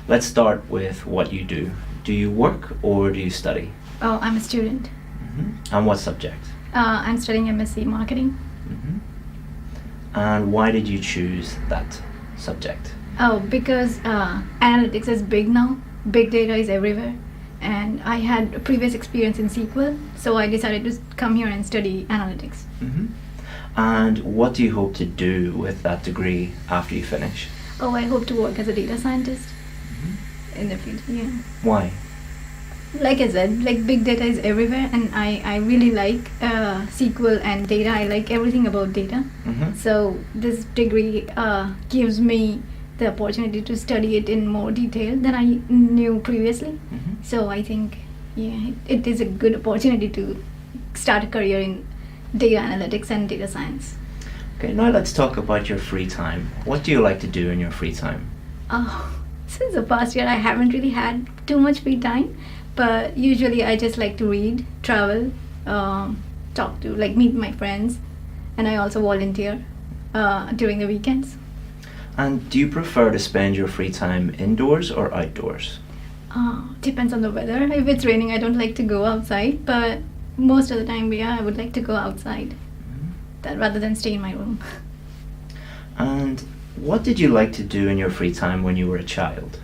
Let's start with what you do. Do you work or do you study? Oh, I'm a student. And what subject? I'm studying MSc Marketing. And why did you choose that subject? Oh, because analytics is big now. Big data is everywhere. And I had a previous experience in SQL, so I decided to come here and study analytics. And what do you hope to do with that degree after you finish? Oh, I hope to work as a data scientist in the future, yeah. Why? Like I said, like big data is everywhere, and I really like SQL and data. I like everything about data. So this degree gives me the opportunity to study it in more detail than I knew previously. So I think, yeah, it is a good opportunity to start a career in data analytics and data science. Okay, now let's talk about your free time. What do you like to do in your free time? Since the past year, I haven't really had too much free time, but usually I just like to read, travel, talk to, like meet my friends, and I also volunteer during the weekends. And do you prefer to spend your free time indoors or outdoors? Depends on the weather. If it's raining, I don't like to go outside, but most of the time, yeah, I would like to go outside that rather than stay in my room. And what did you like to do in your free time when you were a child?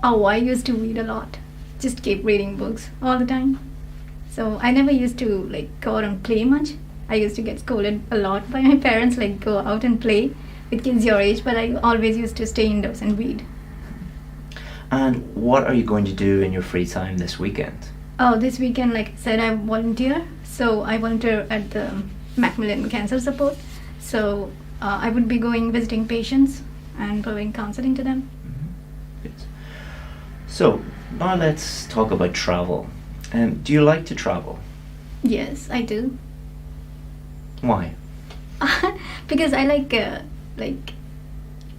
Oh, I used to read a lot. Just keep reading books all the time. So I never used to like go out and play much. I used to get scolded a lot by my parents, like go out and play with kids your age, but I always used to stay indoors and read. And what are you going to do in your free time this weekend? Oh, this weekend, like I said, I volunteer. So I volunteer at the Macmillan Cancer Support. So I would be going visiting patients and providing counseling to them. Good. So now let's talk about travel. Do you like to travel? Yes, I do. Why? Because I like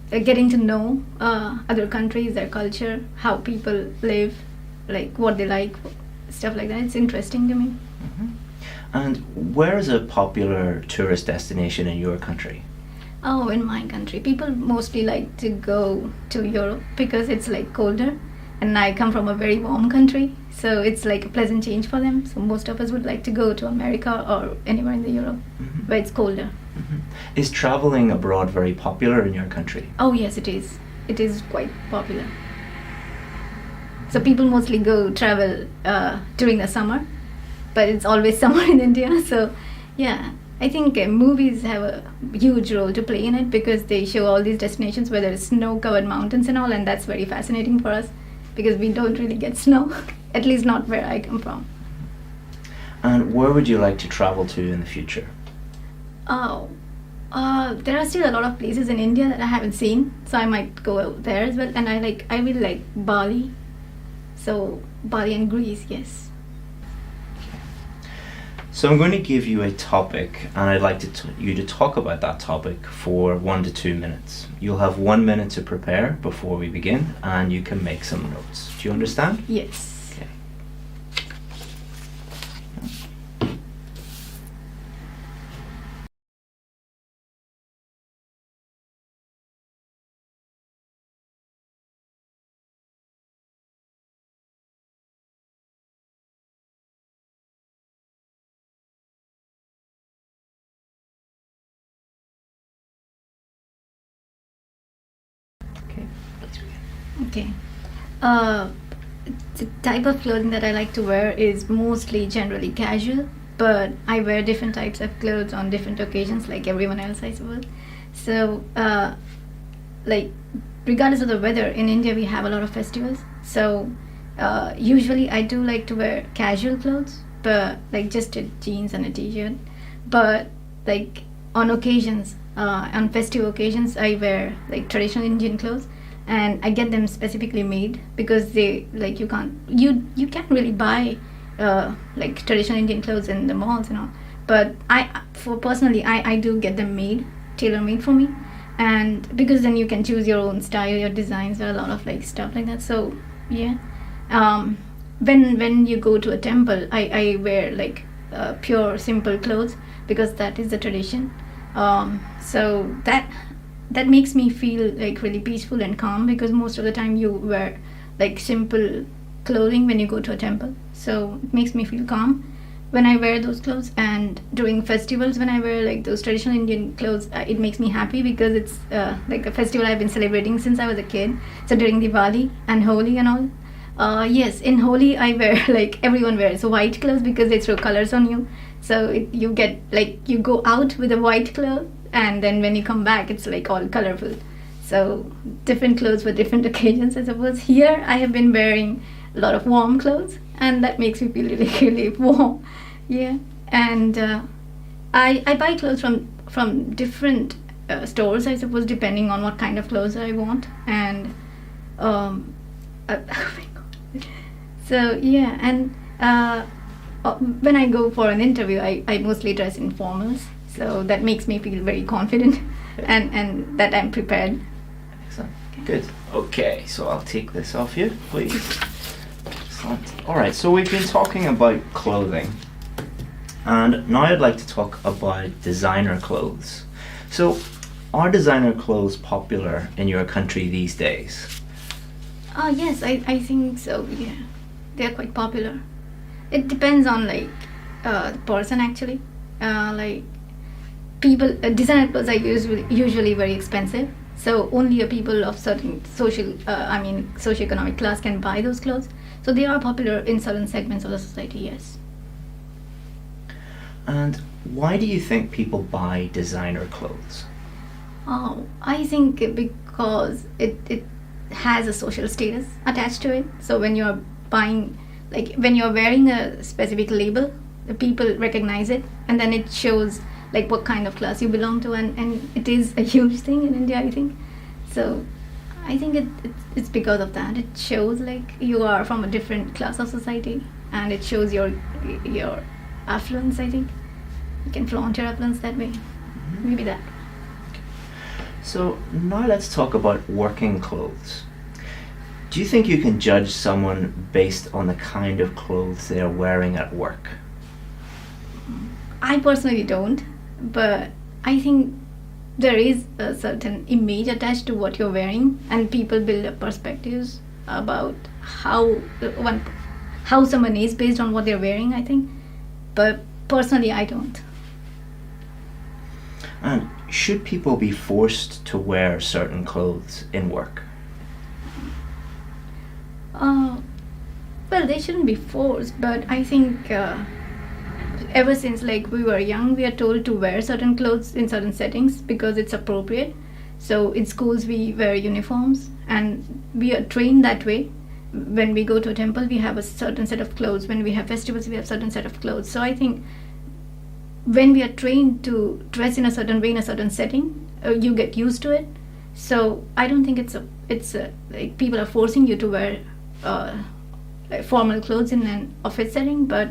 getting to know other countries, their culture, how people live, like what they like, stuff like that. It's interesting to me. And where is a popular tourist destination in your country? Oh, in my country, people mostly like to go to Europe because it's like colder, and I come from a very warm country, so it's like a pleasant change for them. So most of us would like to go to America or anywhere in the Europe where it's colder. Is traveling abroad very popular in your country? Oh yes, it is. It is quite popular. So people mostly go travel during the summer, but it's always summer in India. So yeah, I think movies have a huge role to play in it because they show all these destinations where there's snow-covered mountains and all, and that's very fascinating for us because we don't really get snow, at least not where I come from. And where would you like to travel to in the future? Oh, there are still a lot of places in India that I haven't seen, so I might go out there as well. And I really like Bali. So Bali and Greece, yes. So I'm going to give you a topic, and I'd like you to talk about that topic for 1 to 2 minutes. You'll have 1 minute to prepare before we begin, and you can make some notes. Do you understand? Yes. Okay. Okay, let's begin. Okay. The type of clothing that I like to wear is mostly generally casual, but I wear different types of clothes on different occasions, like everyone else, I suppose. So, like, regardless of the weather, in India we have a lot of festivals. So, usually I do like to wear casual clothes, but like just a jeans and a t-shirt. But like on occasions, on festive occasions, I wear like traditional Indian clothes, and I get them specifically made because they like you can't really buy like traditional Indian clothes in the malls and all. But I do get them made, tailor made for me, and because then you can choose your own style, your designs, or a lot of like stuff like that. So yeah, when you go to a temple, I wear like pure simple clothes because that is the tradition. So that makes me feel like really peaceful and calm because most of the time you wear like simple clothing when you go to a temple. So it makes me feel calm when I wear those clothes. And during festivals, when I wear like those traditional Indian clothes, it makes me happy because it's like a festival I've been celebrating since I was a kid. So during Diwali and Holi and all. Yes, in Holi I wear like everyone wears white clothes because they throw colors on you. So you get like you go out with a white cloth, and then when you come back, it's like all colorful. So different clothes for different occasions, I suppose. Here I have been wearing a lot of warm clothes, and that makes me feel really, really warm. Yeah, and I buy clothes from different stores, I suppose, depending on what kind of clothes I want. And oh my god. So yeah, and when I go for an interview, I mostly dress in formals, so that makes me feel very confident, and that I'm prepared. Excellent. Good. Okay, so I'll take this off you, please. Excellent. All right, so we've been talking about clothing, and now I'd like to talk about designer clothes. So, are designer clothes popular in your country these days? Yes, I think so. Yeah, they're quite popular. It depends on like the person actually. Like people, designer clothes are usually very expensive. So only a people of certain socioeconomic class can buy those clothes. So they are popular in certain segments of the society. Yes. And why do you think people buy designer clothes? Oh, I think because it has a social status attached to it. So when you're buying, like when you're wearing a specific label, the people recognize it, and then it shows like what kind of class you belong to, and it is a huge thing in India, I think. So I think it's because of that. It shows like you are from a different class of society, and it shows your affluence, I think. You can flaunt your affluence that way. Mm-hmm. Maybe that. So now let's talk about working clothes. Do you think you can judge someone based on the kind of clothes they are wearing at work? I personally don't, but I think there is a certain image attached to what you're wearing, and people build up perspectives about how someone is based on what they're wearing, I think. But personally, I don't. And should people be forced to wear certain clothes in work? Well, they shouldn't be forced, but I think ever since like we were young, we are told to wear certain clothes in certain settings because it's appropriate. So in schools we wear uniforms, and we are trained that way. When we go to a temple, we have a certain set of clothes. When we have festivals, we have a certain set of clothes. So I think when we are trained to dress in a certain way in a certain setting, you get used to it. So I don't think it's like people are forcing you to wear like formal clothes in an office setting. But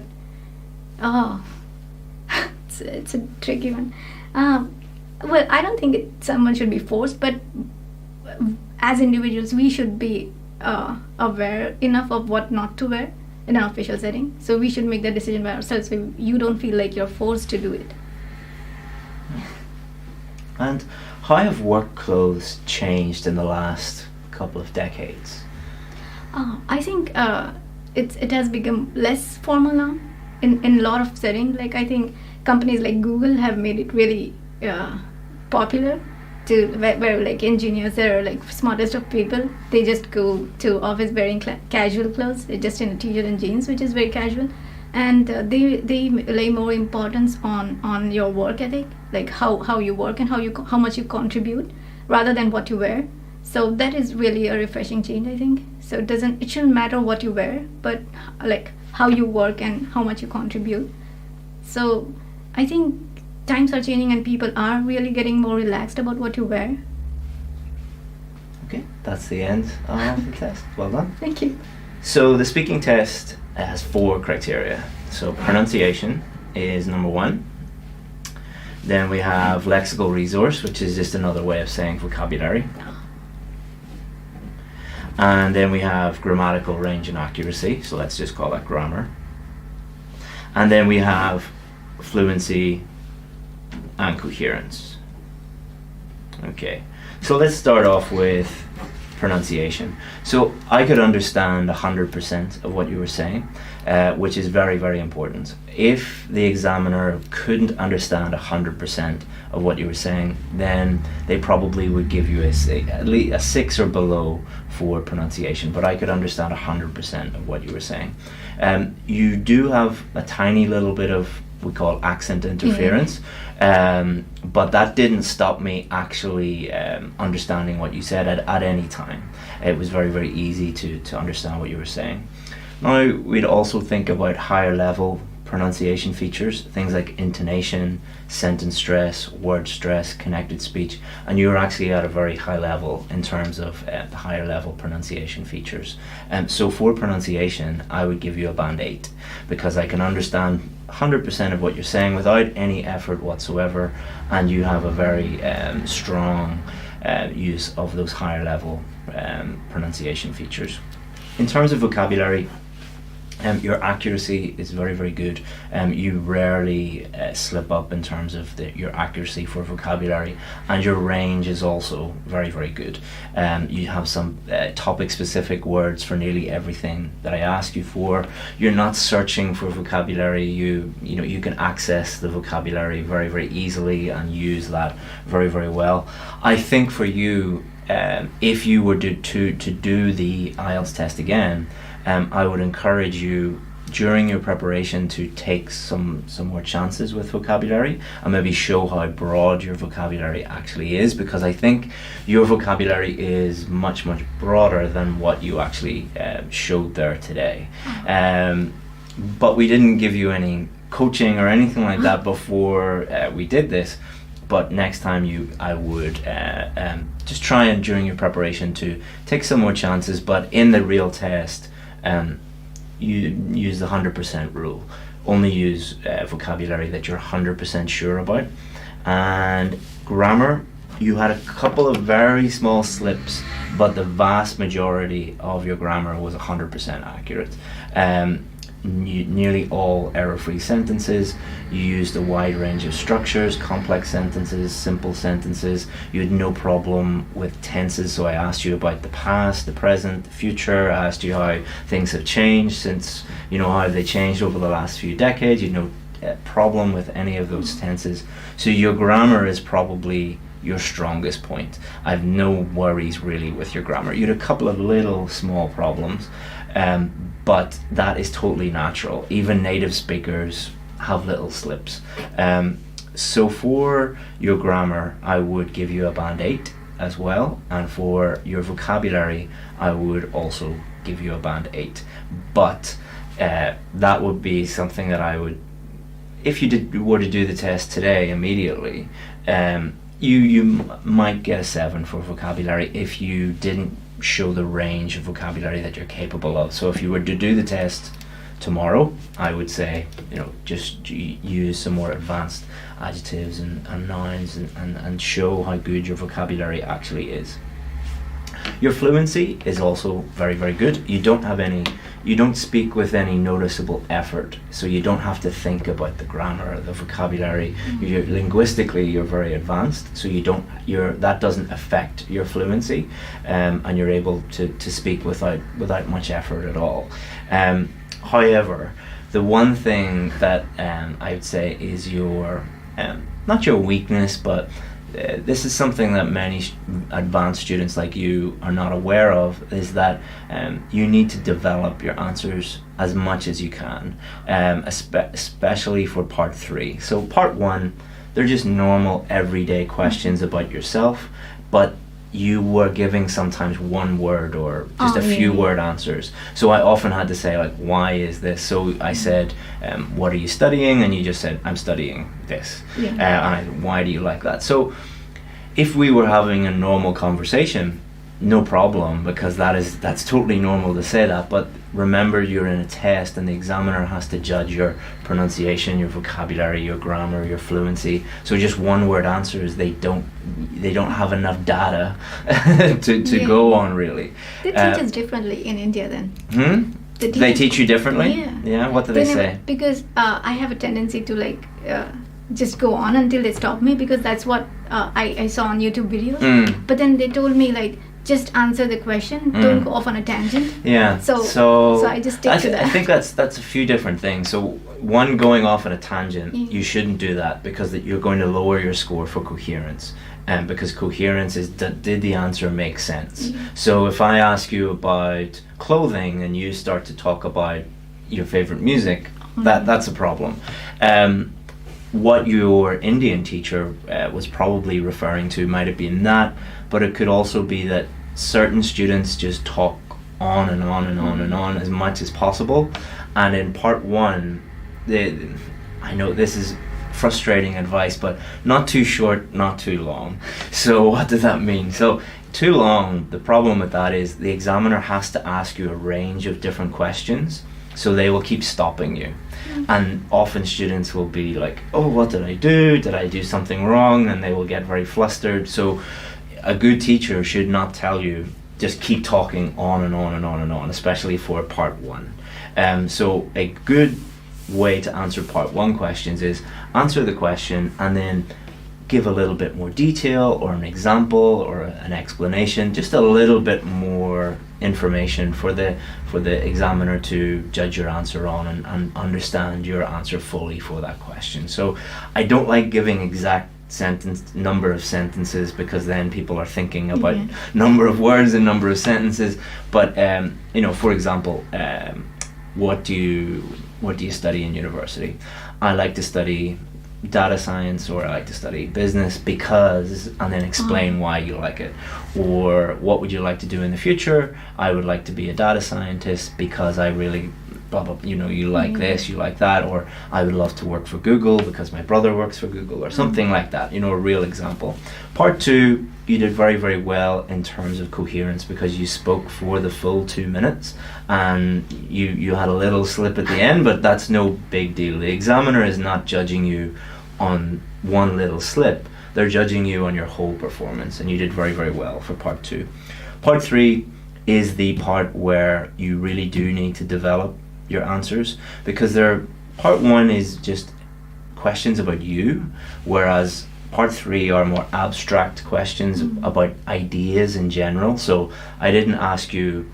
it's a tricky one. Well, I don't think someone should be forced, but as individuals, we should be aware enough of what not to wear in an official setting. So we should make that decision by ourselves, so you don't feel like you're forced to do it. And how have work clothes changed in the last couple of decades? I think it has become less formal now in a lot of settings. Like I think companies like Google have made it really popular to where like engineers, they're like smartest of people, they just go to office wearing casual clothes, just in a t-shirt and jeans, which is very casual. And they lay more importance on your work ethic, like how you work and how much you contribute, rather than what you wear. So that is really a refreshing change, I think. So it shouldn't matter what you wear, but like how you work and how much you contribute. So I think times are changing and people are really getting more relaxed about what you wear. Okay, that's the end of the test. Well done. Thank you. So the speaking test has 4 criteria. So pronunciation is number 1. Then we have lexical resource, which is just another way of saying vocabulary. And then we have grammatical range and accuracy, so let's just call that grammar. And then we have fluency and coherence. Okay, so let's start off with pronunciation. So I could understand 100% of what you were saying, which is very, very important. If the examiner couldn't understand 100% of what you were saying, then they probably would give you at least a 6 or below for pronunciation, but I could understand 100% of what you were saying. You do have a tiny little bit of, we call accent interference, but that didn't stop me actually understanding what you said at any time. It was very, very easy to understand what you were saying. Now, we'd also think about higher level pronunciation features, things like intonation, sentence stress, word stress, connected speech, and you're actually at a very high level in terms of the higher level pronunciation features. So for pronunciation, I would give you a band 8, because I can understand 100% of what you're saying without any effort whatsoever, and you have a very strong use of those higher level pronunciation features. In terms of vocabulary, your accuracy is very, very good. You rarely slip up in terms of your accuracy for vocabulary, and your range is also very, very good. You have some topic-specific words for nearly everything that I ask you for. You're not searching for vocabulary. You know you can access the vocabulary very, very easily and use that very, very well. I think for you, if you were to do the IELTS test again, I would encourage you during your preparation to take some more chances with vocabulary and maybe show how broad your vocabulary actually is, because I think your vocabulary is much, much broader than what you actually showed there today. But we didn't give you any coaching or anything like that before we did this. But next time I would just try and during your preparation to take some more chances, but in the real test, you use the 100% rule. Only use vocabulary that you're 100% sure about. And grammar, you had a couple of very small slips, but the vast majority of your grammar was 100% accurate. Nearly all error-free sentences. You used a wide range of structures, complex sentences, simple sentences. You had no problem with tenses, so I asked you about the past, the present, the future. I asked you how things have changed since, how they changed over the last few decades. You had no problem with any of those tenses. So your grammar is probably your strongest point. I have no worries really with your grammar. You had a couple of little small problems, but that is totally natural. Even native speakers have little slips. So for your grammar, I would give you a band 8 as well, and for your vocabulary, I would also give you a band 8. But that would be something that I would, if you were to do the test today immediately, you might get a 7 for vocabulary if you didn't show the range of vocabulary that you're capable of. So if you were to do the test tomorrow, I would say, just use some more advanced adjectives and nouns and show how good your vocabulary actually is. Your fluency is also very, very good. You don't speak with any noticeable effort, so you don't have to think about the grammar or the vocabulary. Linguistically, you're very advanced, so that doesn't affect your fluency, and you're able to speak without much effort at all. However, the one thing that I would say is your not your weakness, but this is something that many advanced students like you are not aware of, is that you need to develop your answers as much as you can, especially for part 3. So part 1, they're just normal everyday questions about yourself, but you were giving sometimes one word or just a few word answers. So I often had to say, like, why is this? So I said, what are you studying? And you just said, I'm studying this. And why do you like that? So if we were having a normal conversation, no problem, because that's totally normal to say that. But remember, you're in a test and the examiner has to judge your pronunciation, your vocabulary, your grammar, your fluency. So just one word answers, they don't have enough data to go on, really. They teach us differently in India then. They teach you differently? Yeah. What do they say? Because I have a tendency to just go on until they stop me, because that's what I saw on YouTube videos. But then they told me just answer the question. Don't go off on a tangent. Yeah. So I just stick to that. I think that's a few different things. So one, going off on a tangent, you shouldn't do that because you're going to lower your score for coherence. And because coherence is did the answer make sense? So if I ask you about clothing and you start to talk about your favorite music, that's a problem. What your Indian teacher was probably referring to might have been that, but it could also be that certain students just talk on and on and on and on as much as possible. And in part one, I know this is frustrating advice, but not too short, not too long. So what does that mean? So too long, the problem with that is the examiner has to ask you a range of different questions, so they will keep stopping you. And often students will be like, oh, what did I do? Did I do something wrong? And they will get very flustered. So a good teacher should not tell you, just keep talking on and on and on and on, especially for part one. So a good way to answer part one questions is answer the question and then give a little bit more detail or an example or an explanation, just a little bit more information for the examiner to judge your answer on and understand your answer fully for that question. So I don't like giving exact number of sentences because then people are thinking about number of words and number of sentences. But for example, what do you study in university? I like to study data science, or I like to study business because, and then explain why you like it. Or what would you like to do in the future? I would like to be a data scientist because I really blah blah, you like this, you like that. Or I would love to work for Google because my brother works for Google, or something like that, a real example. Part two, you did very, very well in terms of coherence because you spoke for the full 2 minutes, and you had a little slip at the end, but that's no big deal. The examiner is not judging you on one little slip. They're judging you on your whole performance, and you did very, very well for part two. Part three is the part where you really do need to develop your answers, because part one is just questions about you, whereas part three are more abstract questions about ideas in general. So I didn't ask you,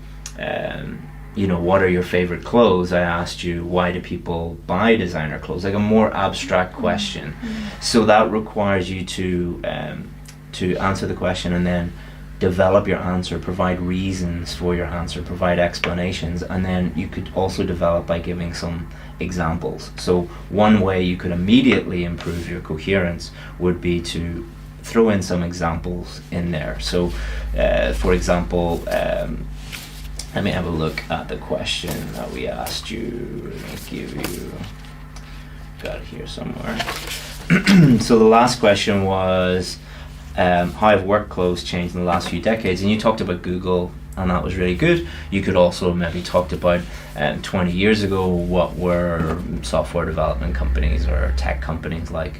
what are your favorite clothes? I asked you, why do people buy designer clothes? Like a more abstract question. So that requires you to answer the question and then develop your answer, provide reasons for your answer, provide explanations, and then you could also develop by giving some examples. So one way you could immediately improve your coherence would be to throw in some examples in there. So for example, let me have a look at the question that we asked you. Let me give you, got it here somewhere. So the last question was, how have work clothes changed in the last few decades? And you talked about Google, and that was really good. You could also maybe talked about 20 years ago, what were software development companies or tech companies like.